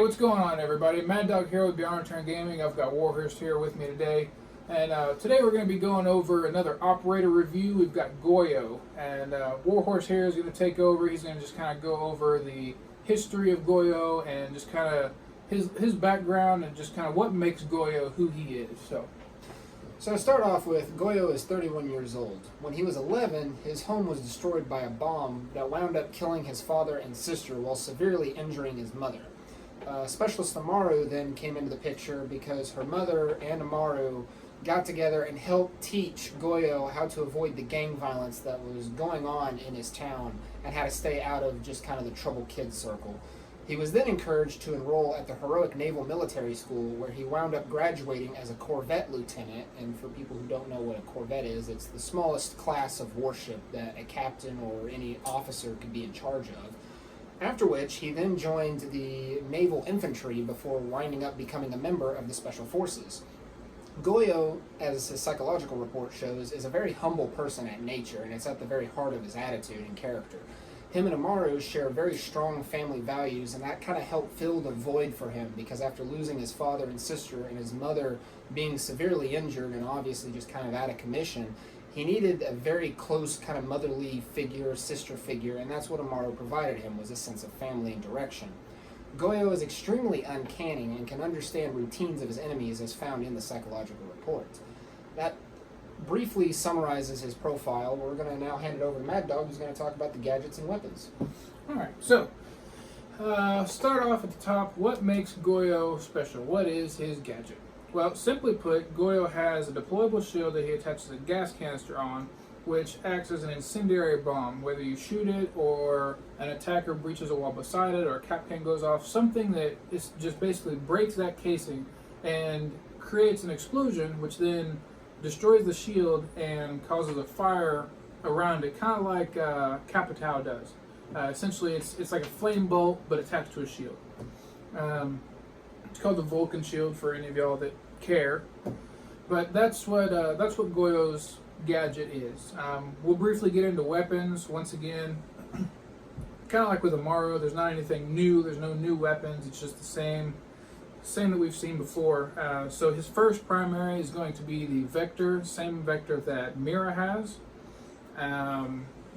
what's going on, everybody? Mad Dog here with BeyondReturnGaming. I've got Warhorse here with me today. And today we're going to be going over another operator review. We've got Goyo. And Warhorse here is going to take over. He's going to just kind of go over the history of Goyo and just kind of his background and just kind of what makes Goyo who he is. So to start off with, Goyo is 31 years old. When he was 11, his home was destroyed by a bomb that wound up killing his father and sister while severely injuring his mother. Specialist Amaru then came into the picture because her mother and Amaru got together and helped teach Goyo how to avoid the gang violence that was going on in his town and how to stay out of just kind of the troubled kids circle. He was then encouraged to enroll at the heroic Naval Military School, where he wound up graduating as a corvette lieutenant. And for people who don't know what a corvette is, it's the smallest class of warship that a captain or any officer could be in charge of. After which, he then joined the Naval Infantry before winding up becoming a member of the Special Forces. Goyo, as his psychological report shows, is a very humble person at nature, and it's at the very heart of his attitude and character. Him and Amaru share very strong family values, and that kind of helped fill the void for him, because after losing his father and sister and his mother being severely injured and obviously just kind of out of commission, he needed a very close kind of motherly figure, sister figure, and that's what Amaru provided him, was a sense of family and direction. Goyo is extremely uncanny and can understand routines of his enemies as found in the psychological report. That briefly summarizes his profile. We're going to now hand it over to Mad Dog, who's going to talk about the gadgets and weapons. Alright, so start off at the top. What makes Goyo special? What is his gadget? Well, simply put, Goyo has a deployable shield that he attaches a gas canister on, which acts as an incendiary bomb. Whether you shoot it, or an attacker breaches a wall beside it, or a cap can goes off, something that is just basically breaks that casing and creates an explosion, which then destroys the shield and causes a fire around it, kind of like Capital does. Essentially, it's like a flame bolt, but attached to a shield. It's called the Vulcan shield for any of y'all that care. But that's what Goyo's gadget is. We'll briefly get into weapons. Once again, kind of like with Amaru, there's not anything new. There's no new weapons. It's just the same that we've seen before. So his first primary is going to be the Vector, same Vector that Mira has.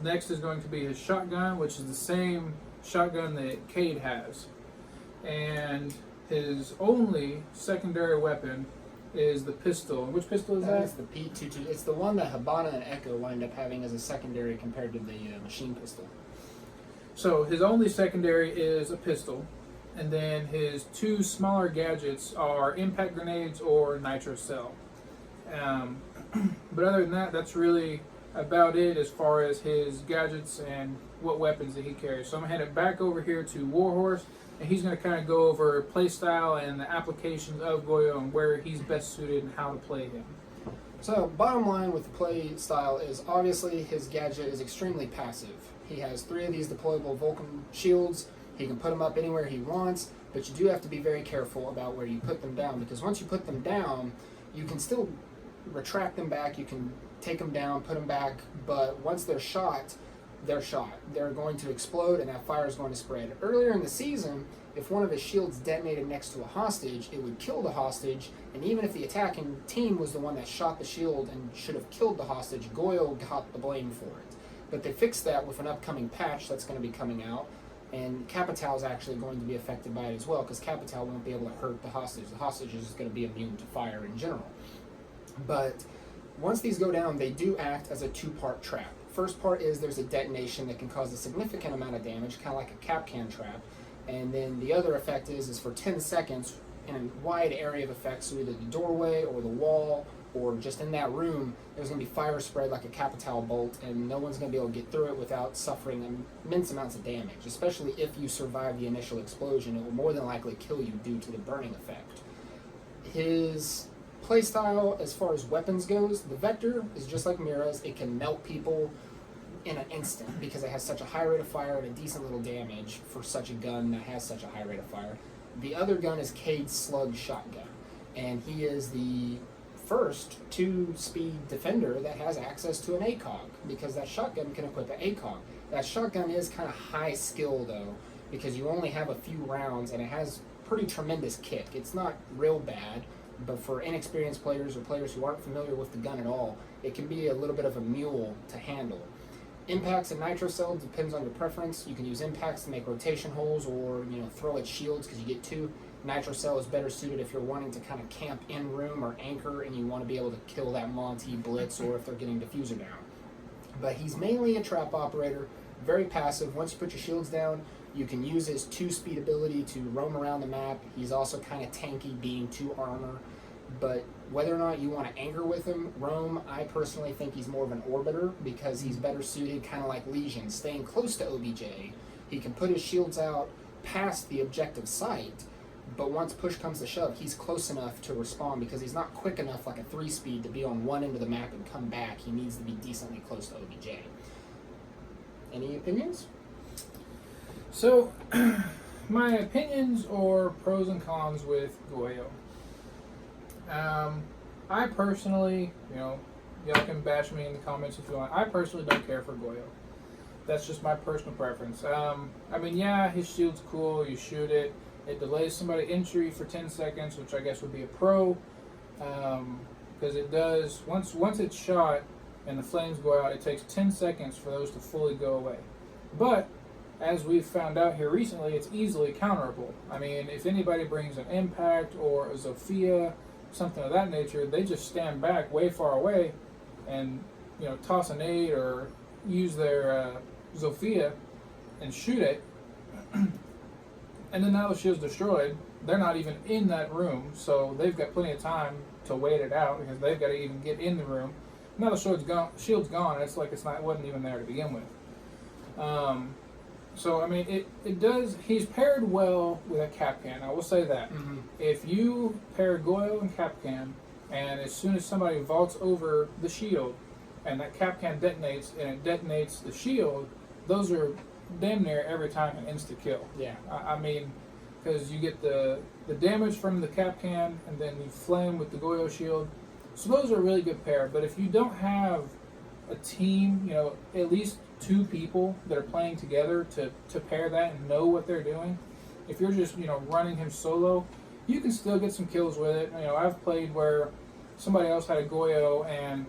Next is going to be his shotgun, which is the same shotgun that Cade has. And his only secondary weapon is the pistol. Which pistol is that? It's the P22. It's the one that Habana and Echo wind up having as a secondary compared to the machine pistol. So his only secondary is a pistol. And then his two smaller gadgets are impact grenades or nitro cell. But other than that, that's really about it as far as his gadgets and what weapons that he carries. So I'm going to hand it back over here to Warhorse, and he's going to kind of go over playstyle and the applications of Goyo and where he's best suited and how to play him. So, bottom line with the play style is obviously his gadget is extremely passive. He has 3 of these deployable Vulcan shields. He can put them up anywhere he wants, but you do have to be very careful about where you put them down, because once you put them down, you can still retract them back, you can take them down, put them back, but once they're shot, they're shot. They're going to explode and that fire is going to spread. Earlier in the season, if one of his shields detonated next to a hostage, it would kill the hostage, and even if the attacking team was the one that shot the shield and should have killed the hostage, Goyo got the blame for it. But they fixed that with an upcoming patch that's going to be coming out. And Capital is actually going to be affected by it as well, because Capital won't be able to hurt the hostage. The hostage is just going to be immune to fire in general. But once these go down, they do act as a 2-part trap. First part is there's a detonation that can cause a significant amount of damage, kind of like a cap can trap. And then the other effect is for 10 seconds in a wide area of effects, so either the doorway or the wall or just in that room, there's going to be fire spread like a Capital bolt, and no one's going to be able to get through it without suffering immense amounts of damage, especially if you survive the initial explosion. It will more than likely kill you due to the burning effect. His playstyle, as far as weapons goes, the Vector is just like Mira's. It can melt people in an instant because it has such a high rate of fire and a decent little damage for such a gun that has such a high rate of fire. The other gun is Cade's Slug shotgun, and he is the first 2-speed defender that has access to an ACOG, because that shotgun can equip an ACOG. That shotgun is kind of high skill though, because you only have a few rounds and it has pretty tremendous kick. It's not real bad, but for inexperienced players or players who aren't familiar with the gun at all, it can be a little bit of a mule to handle. Impacts and nitro cell depends on your preference. You can use impacts to make rotation holes, or throw at shields because you get two. Nitro cell is better suited if you're wanting to kind of camp in room or anchor and you want to be able to kill that Monty blitz, or if they're getting diffuser down. But he's mainly a trap operator, very passive. Once you put your shields down, you can use his 2-speed ability to roam around the map. He's also kind of tanky, being 2 armor. But whether or not you want to anger with him, roam, I personally think he's more of an orbiter because he's better suited, kind of like Legion, staying close to OBJ. He can put his shields out past the objective site, but once push comes to shove, he's close enough to respawn because he's not quick enough like a 3-speed to be on one end of the map and come back. He needs to be decently close to OBJ. Any opinions? So, my opinions or pros and cons with Goyo. I personally, y'all can bash me in the comments if you want. I personally don't care for Goyo. That's just my personal preference. His shield's cool. You shoot it. It delays somebody entry for 10 seconds, which I guess would be a pro. Because it does, once it's shot and the flames go out, it takes 10 seconds for those to fully go away. But, as we've found out here recently, it's easily counterable. I mean, if anybody brings an Impact or a Zofia, something of that nature, they just stand back way far away and toss a nade or use their Zofia and shoot it, and then now the shield's destroyed. They're not even in that room, so they've got plenty of time to wait it out because they've got to even get in the room. Now the shield's gone, and it's like it wasn't even there to begin with. So I mean, it does. He's paired well with a Capcan. I will say that. Mm-hmm. If you pair Goyo and Capcan, and as soon as somebody vaults over the shield, and that Capcan detonates, and it detonates the shield, those are damn near every time an insta kill. Yeah. I mean, because you get the damage from the Capcan, and then you flame with the Goyo shield. So those are a really good pair. But if you don't have a team, at least 2 people that are playing together to pair that and know what they're doing. If you're just, running him solo, you can still get some kills with it. I've played where somebody else had a Goyo and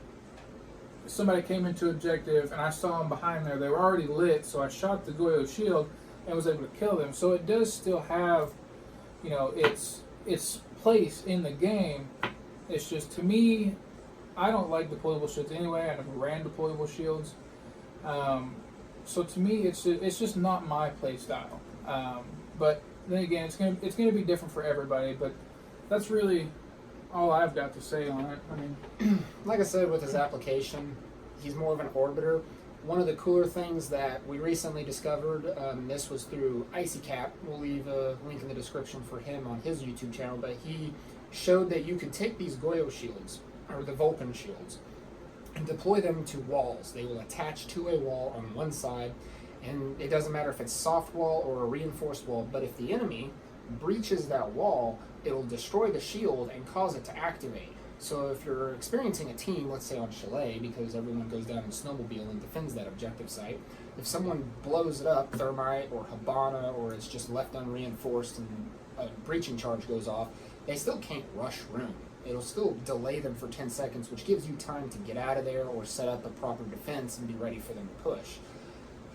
somebody came into objective and I saw them behind there. They were already lit, so I shot the Goyo shield and was able to kill them. So it does still have, its place in the game. It's just, to me, I don't like deployable shields anyway. I never ran deployable shields. So to me, it's just not my play style. But then again, it's gonna be different for everybody. But that's really all I've got to say on it. I mean, like I said, with his application, he's more of an orbiter. One of the cooler things that we recently discovered, this was through IceyCat. We'll leave a link in the description for him on his YouTube channel. But he showed that you could take these Goyo shields, or the Vulcan shields, and deploy them to walls. They will attach to a wall on one side, and it doesn't matter if it's soft wall or a reinforced wall, but if the enemy breaches that wall, it'll destroy the shield and cause it to activate. So if you're experiencing a team, let's say on Chalet, because everyone goes down in snowmobile and defends that objective site, if someone blows it up, Thermite or Habana, or it's just left unreinforced and a breaching charge goes off, they still can't rush room. It'll still delay them for 10 seconds, which gives you time to get out of there or set up a proper defense and be ready for them to push.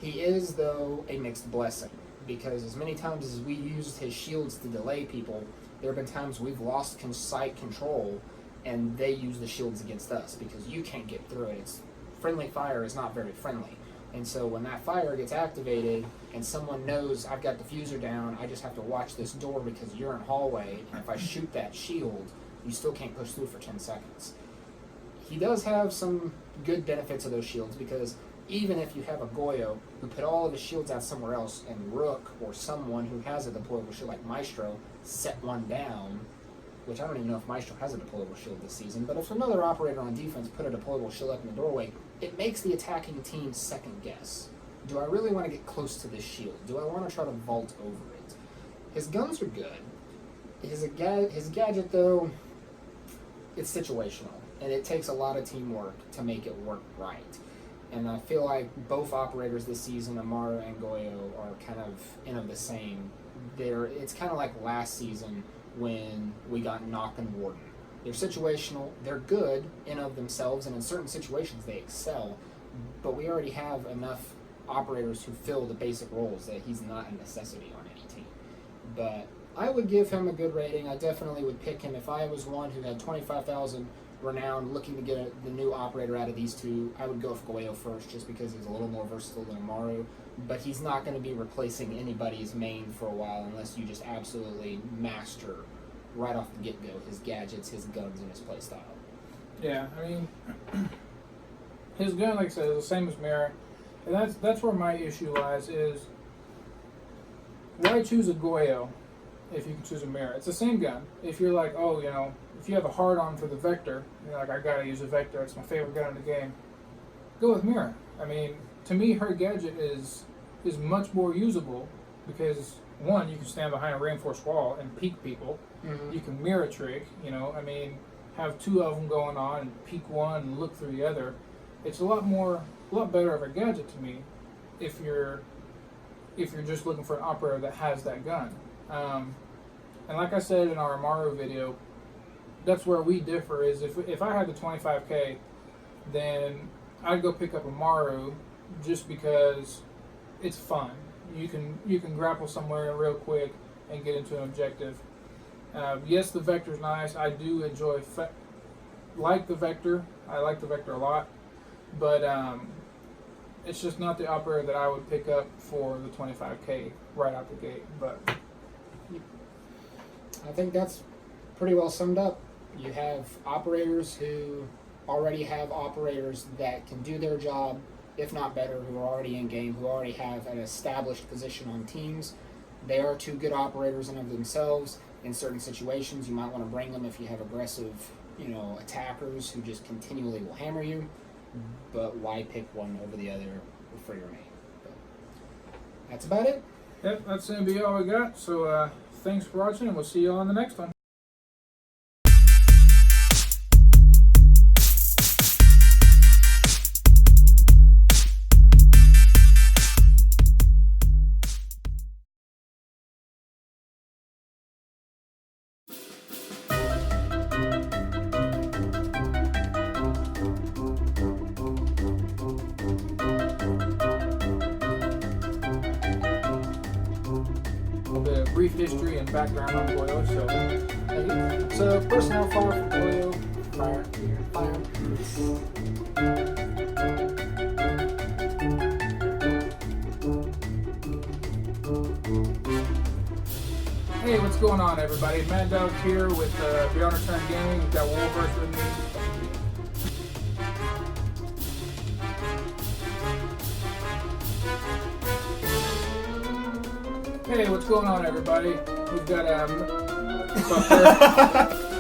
He is, though, a mixed blessing, because as many times as we used his shields to delay people, there have been times we've lost site control and they use the shields against us because you can't get through it. Friendly fire is not very friendly. And so when that fire gets activated and someone knows I've got diffuser down, I just have to watch this door because you're in hallway, and if I shoot that shield, you still can't push through for 10 seconds. He does have some good benefits of those shields, because even if you have a Goyo who put all of his shields out somewhere else and Rook or someone who has a deployable shield like Maestro set one down, which I don't even know if Maestro has a deployable shield this season, but if another operator on defense put a deployable shield up in the doorway, it makes the attacking team second guess. Do I really want to get close to this shield? Do I want to try to vault over it? His guns are good. His gadget, though, it's situational, and it takes a lot of teamwork to make it work right. And I feel like both operators this season, Amara and Goyo, are kind of the same It's kind of like last season when we got Knock and Warden. They're situational. They're good in of themselves, and in certain situations they excel. But we already have enough operators who fill the basic roles that he's not a necessity on any team. But I would give him a good rating. I definitely would pick him if I was one who had 25,000 renown looking to get the new operator out of these two. I would go with Goyo first just because he's a little more versatile than Amaru, but he's not going to be replacing anybody's main for a while unless you just absolutely master right off the get-go his gadgets, his guns, and his playstyle. Yeah, I mean, his gun, like I said, is the same as Mira, and that's where my issue lies, is why choose a Goyo if you can choose a Mira? It's the same gun. If you're like, oh, you know, if you have a hard-on for the Vector, you're like, I gotta use a Vector, it's my favorite gun in the game, go with Mira. I mean, to me, her gadget is much more usable because, one, you can stand behind a reinforced wall and peek people. Mm-hmm. You can mirror trick, you know, I mean, have two of them going on and peek one and look through the other. It's a lot better of a gadget to me if you're just looking for an operator that has that gun. And like I said in our Amaru video, that's where we differ, is if I had the 25K, then I'd go pick up Amaru just because it's fun. You can grapple somewhere real quick and get into an objective. Yes, the Vector's nice. I do enjoy like the Vector. I like the Vector a lot, but it's just not the operator that I would pick up for the 25K right out the gate. But I think that's pretty well summed up. You have operators who already have operators that can do their job, if not better, who are already in game, who already have an established position on teams. They are two good operators in of themselves. In certain situations, you might want to bring them if you have aggressive, you know, attackers who just continually will hammer you. But why pick one over the other for your main? But that's about it. Yep, that's going to be all we got. So thanks for watching, and we'll see you on the next one. Brief history and background on Goyo. So personnel file for Goyo, fire. Hey, what's going on, everybody? Mad Dog here with BeyondReturnGaming. We've got Wolverse with me. Hey, what's going on, everybody? We've got